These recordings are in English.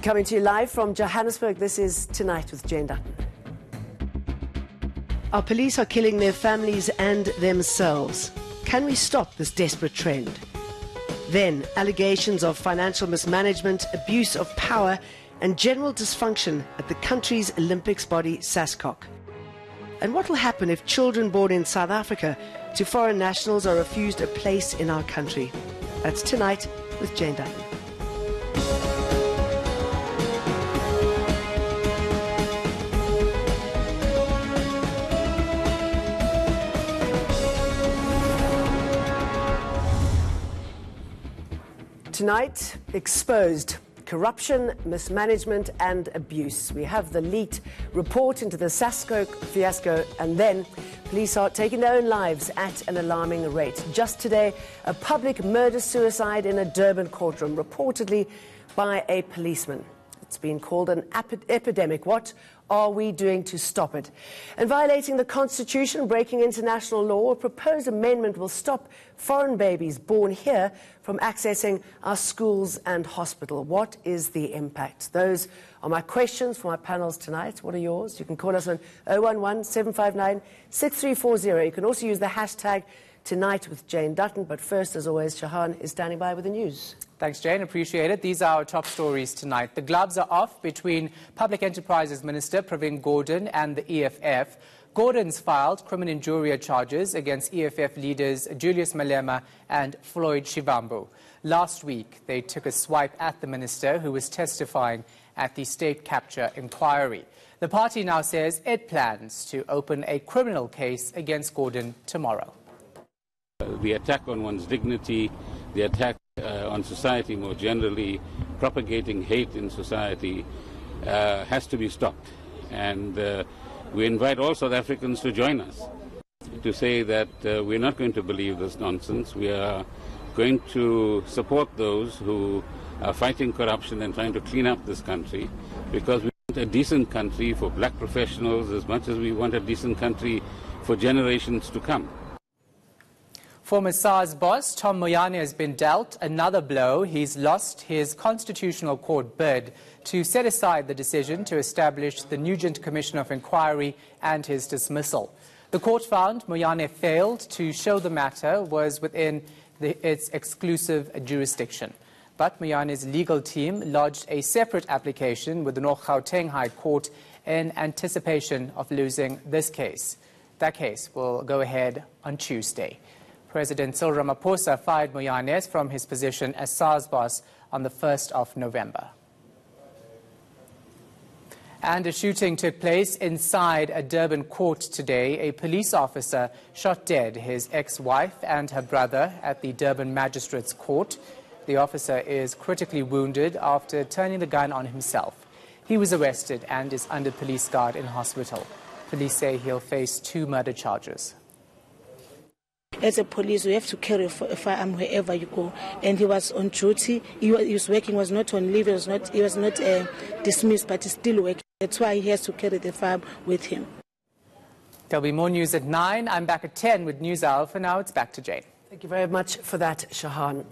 Coming to you live from Johannesburg, this is Tonight with Jane Dutton. Our police are killing their families and themselves. Can we stop this desperate trend? Then, allegations of financial mismanagement, abuse of power and general dysfunction at the country's Olympics body, Sascoc. And what will happen if children born in South Africa to foreign nationals are refused a place in our country? That's Tonight with Jane Dutton. Tonight, exposed corruption, mismanagement and abuse. We have the leaked report into the Sascoc fiasco, and then police are taking their own lives at an alarming rate. Just today, a public murder-suicide in a Durban courtroom, reportedly by a policeman. It's been called an epidemic. What are we doing to stop it? And violating the Constitution, breaking international law, a proposed amendment will stop foreign babies born here from accessing our schools and hospital. What is the impact? Those are my questions for my panels tonight. What are yours? You can call us on 011-759-6340. You can also use the hashtag Tonight with Jane Dutton. But first, as always, Shahan is standing by with the news. Thanks, Jane. Appreciate it. These are our top stories tonight. The gloves are off between Public Enterprises Minister Pravin Gordhan and the EFF. Gordhan's filed criminal injuria charges against EFF leaders Julius Malema and Floyd Shivambu. Last week, they took a swipe at the minister who was testifying at the state capture inquiry. The party now says it plans to open a criminal case against Gordhan tomorrow. The attack on one's dignity, the attack on society more generally, propagating hate in society has to be stopped. And we invite all South Africans to join us to say that we're not going to believe this nonsense. We are going to support those who are fighting corruption and trying to clean up this country, because we want a decent country for black professionals as much as we want a decent country for generations to come. Former SARS boss Tom Moyane has been dealt another blow. He's lost his constitutional court bid to set aside the decision to establish the Nugent Commission of Inquiry and his dismissal. The court found Moyane failed to show the matter was within its exclusive jurisdiction. But Moyane's legal team lodged a separate application with the North Gauteng High Court in anticipation of losing this case. That case will go ahead on Tuesday. President Cyril Ramaphosa fired Moyane from his position as SARS boss on the 1st of November. And a shooting took place inside a Durban court today. A police officer shot dead his ex-wife and her brother at the Durban Magistrates Court. The officer is critically wounded after turning the gun on himself. He was arrested and is under police guard in hospital. Police say he'll face 2 murder charges. As a police, we have to carry a firearm wherever you go. And he was on duty. He was working, was not on leave, he was not dismissed, but he's still working. That's why he has to carry the firearm with him. There'll be more news at 9. I'm back at 10 with News Hour. For now, it's back to Jane. Thank you very much for that, Shahan.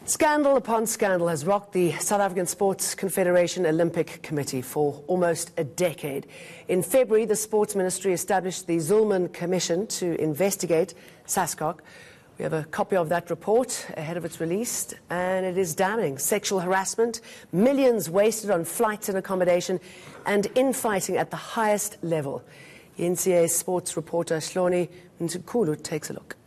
Scandal upon scandal has rocked the South African Sports Confederation Olympic Committee for almost a decade. In February, the Sports Ministry established the Zulman Commission to investigate Sascoc. We have a copy of that report ahead of its release, and it is damning. Sexual harassment, millions wasted on flights and accommodation, and infighting at the highest level. NCA sports reporter Shloni Ntukulu takes a look.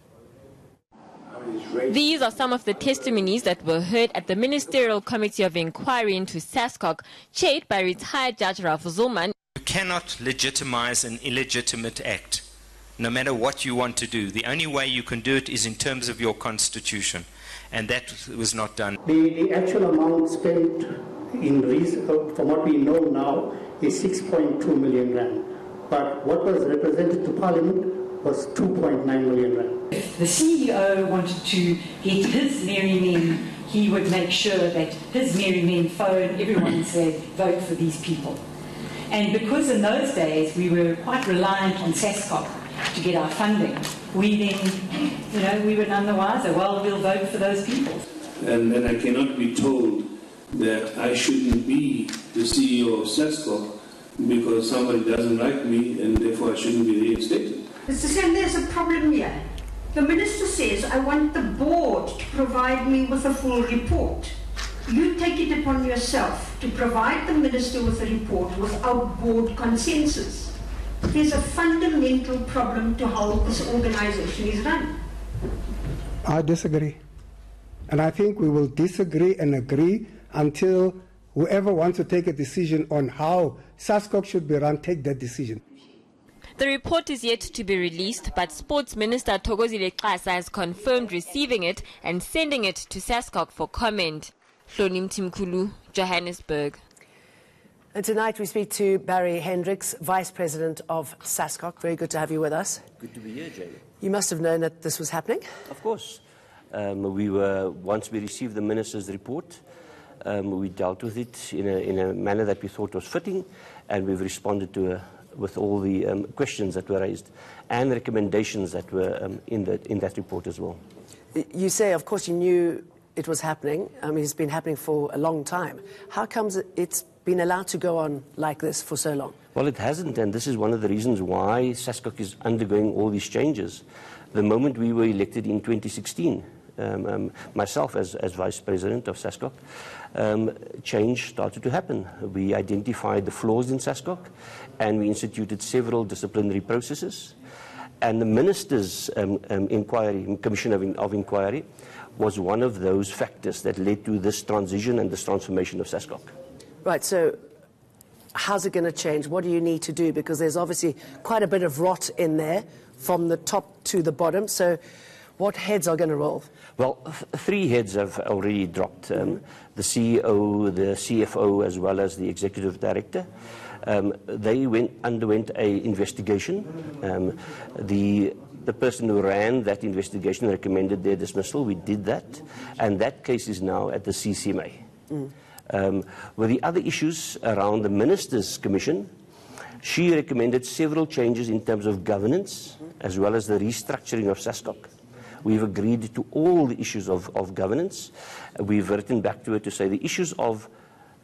These are some of the testimonies that were heard at the Ministerial Committee of Inquiry into Sascoc, chaired by retired Judge Ralph Zulman. You cannot legitimize an illegitimate act, no matter what you want to do. The only way you can do it is in terms of your constitution, and that was not done. The actual amount spent from what we know now is 6.2 million rand. But what was represented to Parliament was 2.9 million rand. If the CEO wanted to get his merry men, he would make sure that his merry men phone everyone and say, vote for these people. And because in those days we were quite reliant on Sascoc to get our funding, we then, we were none the wiser. Well, we'll vote for those people. And I cannot be told that I shouldn't be the CEO of Sascoc because somebody doesn't like me and therefore I shouldn't be reinstated. Mr. Sen, there's a problem here. The Minister says, I want the board to provide me with a full report. You take it upon yourself to provide the Minister with a report without board consensus. There's a fundamental problem to how this organisation is run. I disagree. And I think we will disagree and agree until whoever wants to take a decision on how Sascoc should be run, take that decision. The report is yet to be released, but Sports Minister Thokozile Xasa has confirmed receiving it and sending it to Sascoc for comment. Hlonim Timkulu, Johannesburg. And tonight we speak to Barry Hendricks, Vice President of Sascoc. Very good to have you with us. Good to be here, Jane. You must have known that this was happening. Of course. Once we received the Minister's report, we dealt with it in a manner that we thought was fitting, and we've responded to with all the questions that were raised and recommendations that were in that report as well. You say, of course, you knew it was happening. I mean, it's been happening for a long time. How comes it's been allowed to go on like this for so long? Well, it hasn't, and this is one of the reasons why Sascoc is undergoing all these changes. The moment we were elected in 2016, myself as Vice President of Sascoc, change started to happen. We identified the flaws in Sascoc, and we instituted several disciplinary processes. And the Minister's inquiry, Commission of Inquiry, was one of those factors that led to this transition and this transformation of Sascoc. Right, so how's it going to change? What do you need to do? Because there's obviously quite a bit of rot in there from the top to the bottom. So what heads are going to roll? Well, 3 heads have already dropped. The CEO, the CFO, as well as the Executive Director. They underwent an investigation. The person who ran that investigation recommended their dismissal. We did that, and that case is now at the CCMA. With the other issues around the Minister's Commission, she recommended several changes in terms of governance, as well as the restructuring of Sascoc. We've agreed to all the issues of governance. We've written back to her to say the issues of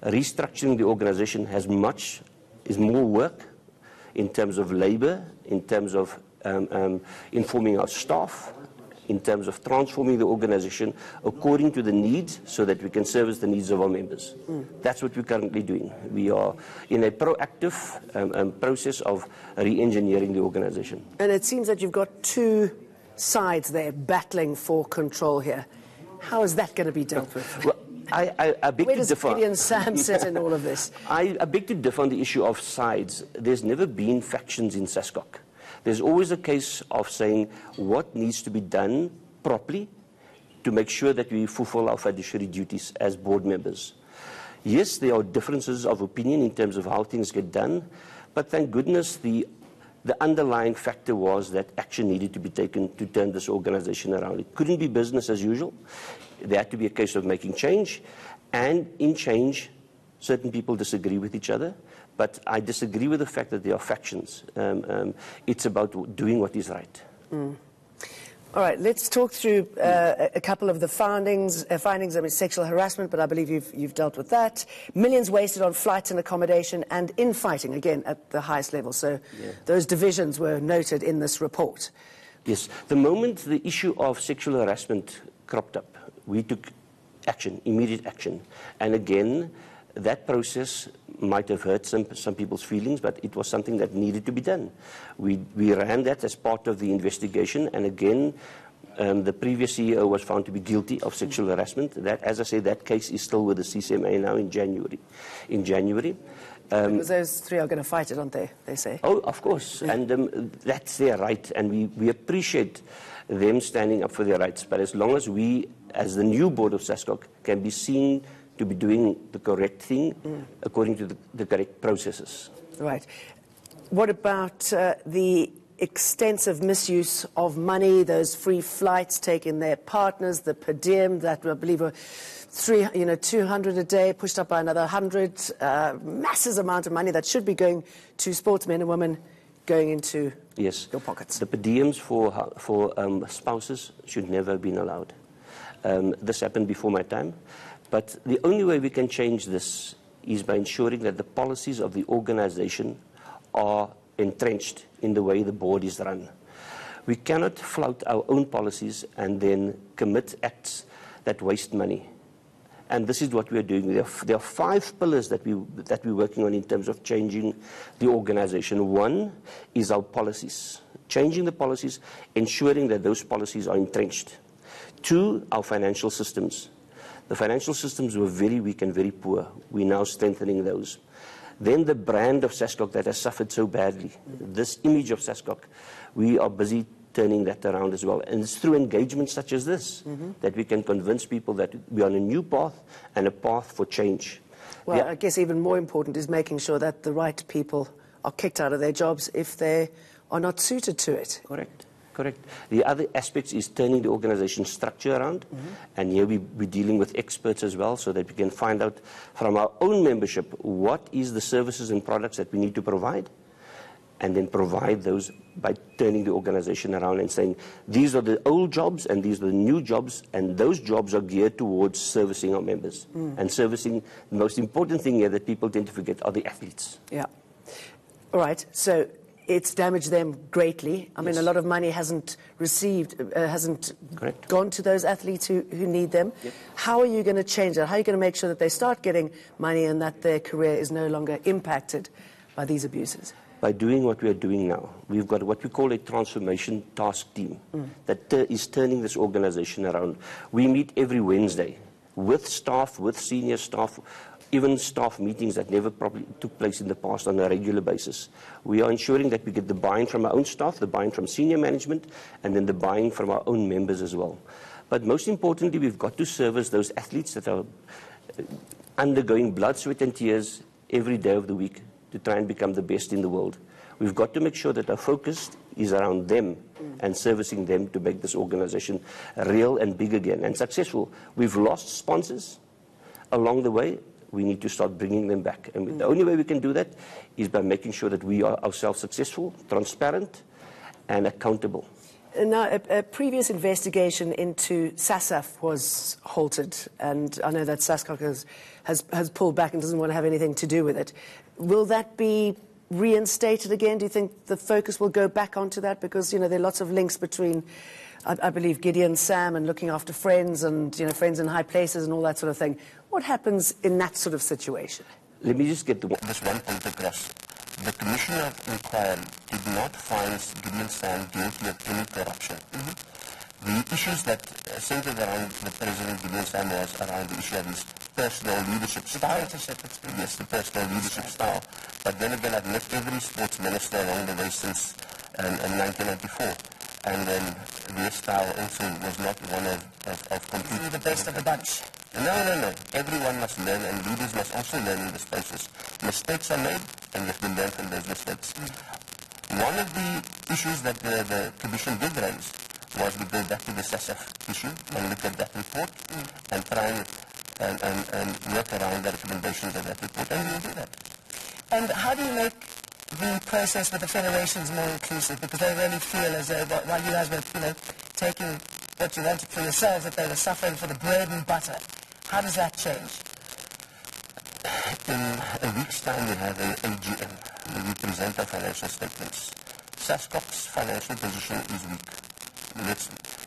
restructuring the organization is more work in terms of labor, in terms of informing our staff, in terms of transforming the organization according to the needs so that we can service the needs of our members. That's what we're currently doing. We are in a proactive process of re-engineering the organization. And it seems that you've got 2 sides there battling for control here. How is that going to be dealt with? Well, I beg Where to does differ. Gideon Sam sit in all of this? I beg to differ on the issue of sides. There's never been factions in Sascoc. There's always a case of saying what needs to be done properly to make sure that we fulfill our fiduciary duties as board members. Yes, there are differences of opinion in terms of how things get done, but thank goodness the underlying factor was that action needed to be taken to turn this organization around. It couldn't be business as usual. There had to be a case of making change, and in change, certain people disagree with each other, but I disagree with the fact that there are factions. It's about doing what is right. All right, let's talk through a couple of the findings. I mean, sexual harassment, but I believe you've dealt with that. Millions wasted on flights and accommodation and infighting, again, at the highest level. So those divisions were noted in this report. Yes. The moment the issue of sexual harassment cropped up, we took action, immediate action. And again, that process might have hurt some people's feelings, but it was something that needed to be done. We ran that as part of the investigation, and again, the previous CEO was found to be guilty of sexual harassment. That, as I say, that case is still with the CCMA now in January. Because those 3 are going to fight it, aren't they? They say. Oh, of course, and that's their right, and we appreciate them standing up for their rights. But as long as we, as the new board of Sascoc, can be seen to be doing the correct thing according to the correct processes. Right. What about the extensive misuse of money, those free flights taking their partners, the per diem that I believe were 200 a day, pushed up by another 100, massive amount of money that should be going to sportsmen and women going into your pockets. The per diems for spouses should never have been allowed. This happened before my time. But the only way we can change this is by ensuring that the policies of the organization are entrenched in the way the board is run. We cannot flout our own policies and then commit acts that waste money. And this is what we are doing. There are 5 pillars that we're working on in terms of changing the organization. One is our policies, changing the policies, ensuring that those policies are entrenched. 2, our financial systems. The financial systems were very weak and very poor. We're now strengthening those. Then the brand of Sascoc that has suffered so badly, this image of Sascoc, we are busy turning that around as well. And it's through engagement such as this that we can convince people that we are on a new path and a path for change. Well, I guess even more important is making sure that the right people are kicked out of their jobs if they are not suited to it. Correct. Correct. The other aspects is turning the organization structure around, and here we're dealing with experts as well, so that we can find out from our own membership what is the services and products that we need to provide, and then provide those by turning the organization around and saying, these are the old jobs and these are the new jobs, and those jobs are geared towards servicing our members. And servicing, the most important thing here that people tend to forget are the athletes. Yeah. All right. So it's damaged them greatly. I mean, a lot of money hasn't gone to those athletes who need them. Yep. How are you going to change that? How are you going to make sure that they start getting money and that their career is no longer impacted by these abuses? By doing what we are doing now. We've got what we call a transformation task team that is turning this organization around. We meet every Wednesday with staff, with senior staff, even staff meetings that never probably took place in the past on a regular basis. We are ensuring that we get the buy-in from our own staff, the buy-in from senior management, and then the buy-in from our own members as well. But most importantly, we've got to service those athletes that are undergoing blood, sweat and tears every day of the week to try and become the best in the world. We've got to make sure that our focus is around them and servicing them to make this organization real and big again and successful. We've lost sponsors along the way. We need to start bringing them back. And the only way we can do that is by making sure that we are ourselves successful, transparent, and accountable. Now, a previous investigation into SASAF was halted, and I know that Sascoc has pulled back and doesn't want to have anything to do with it. Will that be reinstated again? Do you think the focus will go back onto that? Because, you know, there are lots of links between, I believe, Gideon Sam and looking after friends and, you know, friends in high places and all that sort of thing. What happens in that sort of situation? Let me just get this one point across. The Commissioner of Inquiry did not find Gideon Sam guilty of any corruption. The issues that centered around the President Gideon Sam was around the issue of his personal leadership style. Yes, the personal leadership style. But then again, I've left every sports minister along the way since 1994. And then their style also was not one of complete... the best of the bunch. No. Everyone must learn, and leaders must also learn in this process. Mistakes are made, and you have to learn from those mistakes. One of the issues that the Commission did raise was we go back to the SASAF issue and look at that report and try and work around the recommendations of that report, and we'll do that. And how do you make the process with the federations more inclusive? Because they really feel as though while you guys were, you know, taking what you wanted for yourselves, that they were suffering for the bread and butter. How does that change? In a week's time, we have an AGM where we present our financial statements. Sascoc's financial position is weak.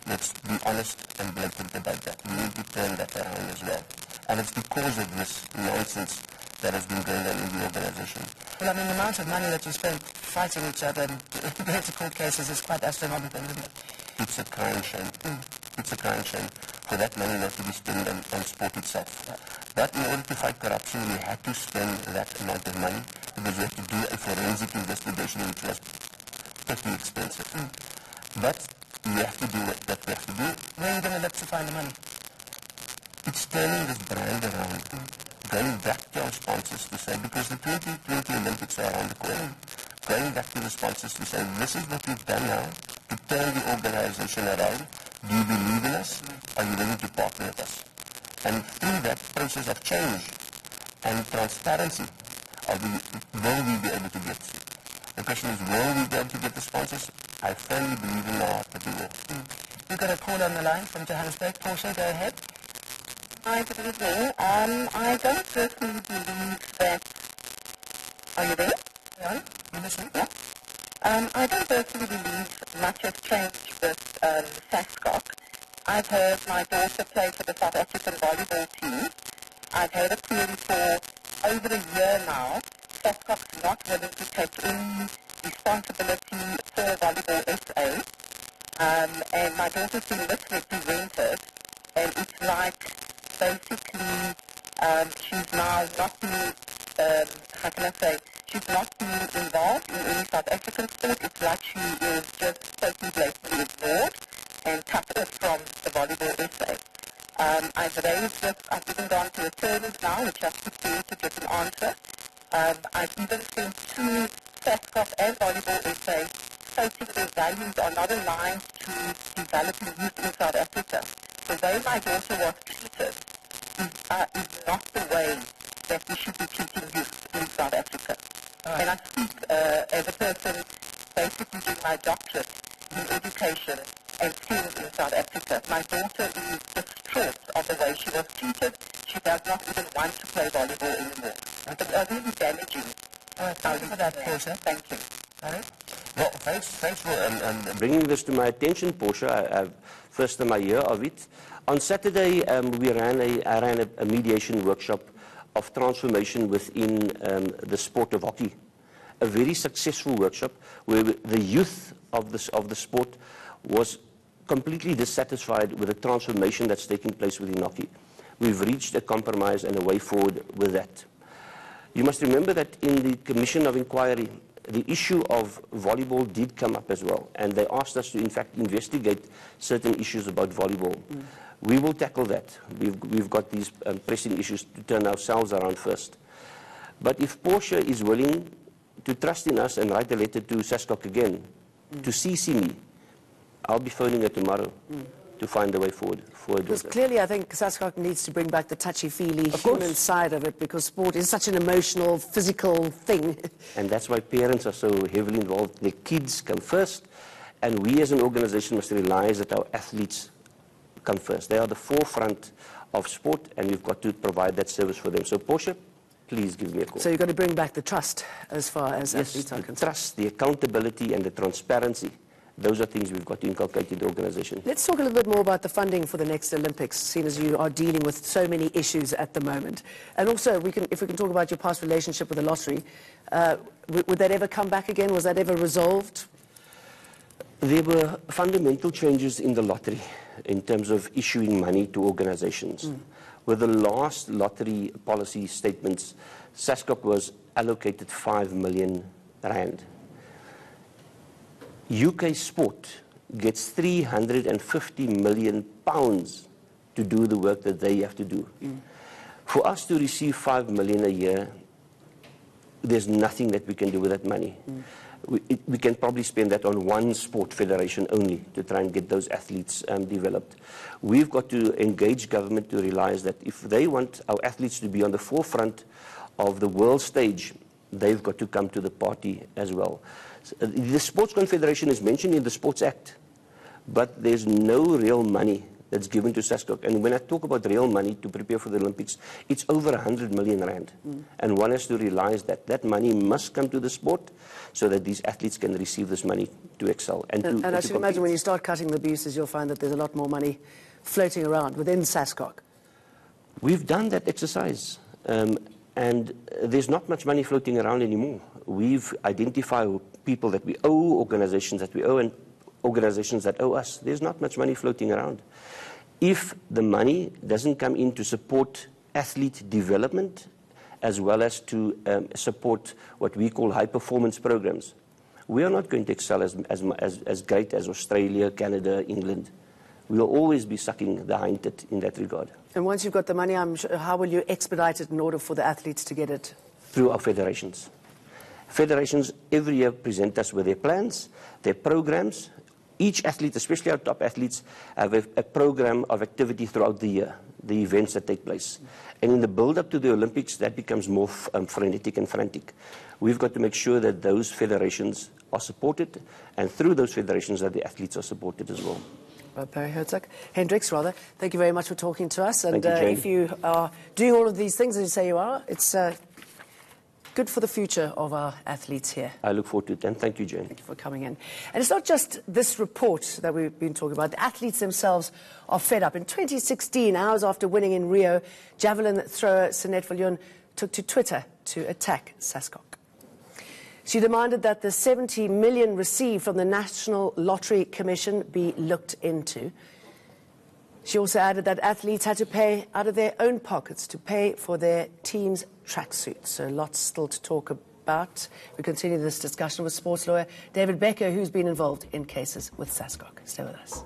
Let's be honest and blatant about that. We need to turn that around as well. And it's because of this nonsense that has been going on in the organization. Well, I mean, the amount of money that you spent fighting each other and going to court cases is quite astronomical, isn't it? It's a crying shame. It's a crying shame for that money not to be spent on sport itself. But in order to fight corruption, we had to spend that amount of money because we had to do a forensic investigation, which was pretty expensive. But we have to do what we have to do. Where are you going to look to find the money? It's turning this brand around. Going back to our sponsors to say, because the 2020 Olympics are around the corner, going back to the sponsors to say, this is what we've done now to turn the organization around. Do you believe in us? Are you willing to partner with us? And through that process of change and transparency, will we be able to get? The question is, will we be able to get the sponsors? I firmly believe in my heart that we will. We've got a call on the line from Johannesburg. Portia, go ahead. Hi, good evening. I don't personally believe that... Are you there? Yeah. Yeah. I don't personally believe much has changed with Sascoc. I've heard my daughter play for the South African volleyball team. I've heard a query for over a year now. Sascoc's not willing to take any responsibility for Volleyball SA. And my daughter's been misrepresented, and it's like basically she's now not being, how can I say, she's not being involved in any South African sport. It's like she is just totally blatantly ignored and cut off from the Volleyball SA. I've raised this, I've even gone to attorneys now, which I've put through to get an answer. I've even sent to Sascoc and Volleyball SA stating their values are not aligned to developing youth in South Africa. The way my daughter was treated is not the way that we should be treating youth in South Africa. And I speak as a person basically doing my doctorate in education and skills in South Africa. My daughter is distraught of the way she was treated. She does not even want to play volleyball anymore. It's really damaging. Thank you for that, Portia. Thank you. All right. Well, thanks for bringing this to my attention, Portia. First time I hear of it. On Saturday, I ran a mediation workshop of transformation within the sport of hockey. A very successful workshop where the youth of the sport was completely dissatisfied with the transformation that's taking place within hockey. We've reached a compromise and a way forward with that. You must remember that in the Commission of Inquiry, the issue of volleyball did come up as well, and they asked us to, in fact, investigate certain issues about volleyball. We will tackle that. We've got these pressing issues to turn ourselves around first. But if Portia is willing to trust in us and write a letter to Sascoc again, to CC me, I'll be phoning her tomorrow to find a way forward for her daughter. Because clearly I think Sascoc needs to bring back the touchy-feely human side of it, because sport is such an emotional, physical thing. And that's why parents are so heavily involved. The kids come first, and we as an organization must realize that our athletes come first. They are the forefront of sport, and we've got to provide that service for them. So, Portia, please give me a call. So you've got to bring back the trust as far as athletes are concerned. The trust, the accountability, and the transparency. Those are things we've got to inculcate in the organization. Let's talk a little bit more about the funding for the next Olympics, seeing as you are dealing with so many issues at the moment. And also, if we can talk about your past relationship with the lottery, would that ever come back again? Was that ever resolved? There were fundamental changes in the lottery in terms of issuing money to organizations. With the last lottery policy statements, Sascoc was allocated 5 million rand. UK Sport gets 350 million pounds to do the work that they have to do. For us to receive 5 million a year, there's nothing that we can do with that money. We can probably spend that on one sport federation only to try and get those athletes developed. We've got to engage government to realize that if they want our athletes to be on the forefront of the world stage, they've got to come to the party as well. The Sports Confederation is mentioned in the Sports Act, but there's no real money that's given to Sascoc. And when I talk about real money to prepare for the Olympics, it's over 100 million rand. And one has to realize that that money must come to the sport so that these athletes can receive this money to excel. And I should imagine when you start cutting the abuses, you'll find that there's a lot more money floating around within Sascoc. We've done that exercise. And there's not much money floating around anymore. We've identified people that we owe, organizations that we owe, and organizations that owe us. There's not much money floating around. If the money doesn't come in to support athlete development, as well as to support what we call high-performance programs, we are not going to excel as great as Australia, Canada, England. We'll always be sucking the hind tit in that regard. And once you've got the money, I'm sure, how will you expedite it in order for the athletes to get it? Through our federations. Federations every year present us with their plans, their programs. Each athlete, especially our top athletes, have a program of activity throughout the year, the events that take place. And in the build-up to the Olympics, that becomes more frenetic and frantic. We've got to make sure that those federations are supported, and through those federations that the athletes are supported as well. Hendricks, rather. Thank you very much for talking to us. And Thank you, Jane. if you are doing all of these things, as you say you are, it's good for the future of our athletes here. I look forward to it, and thank you, Jane. Thank you for coming in. And it's not just this report that we've been talking about. The athletes themselves are fed up. In 2016, hours after winning in Rio, javelin thrower Sinet Viljoen took to Twitter to attack Sascoc. She demanded that the 70 million received from the National Lottery Commission be looked into. She also added that athletes had to pay out of their own pockets to pay for their team's tracksuits. So lots still to talk about. We continue this discussion with sports lawyer David Becker, who's been involved in cases with Sascoc. Stay with us.